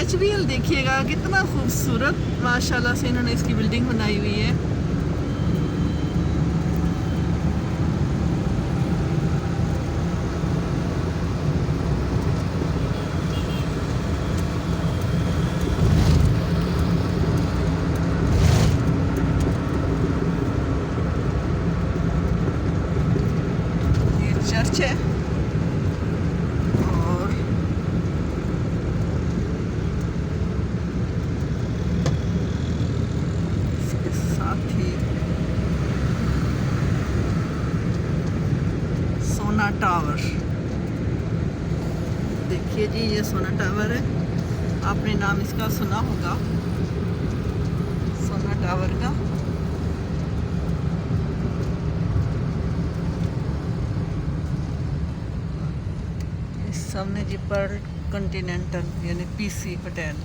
H B L देखिएगा कितना खूबसूरत माशाल्लाह से इन्होंने इसकी बिल्डिंग बनाई हुई है। ये चर्च है और इसके साथ ही सोना टावर। देखिए जी, ये सोना टावर है, आपने नाम इसका सुना होगा, सोना टावर का। इस सामने जी पर्ल कॉन्टिनेंटल यानी पीसी होटल।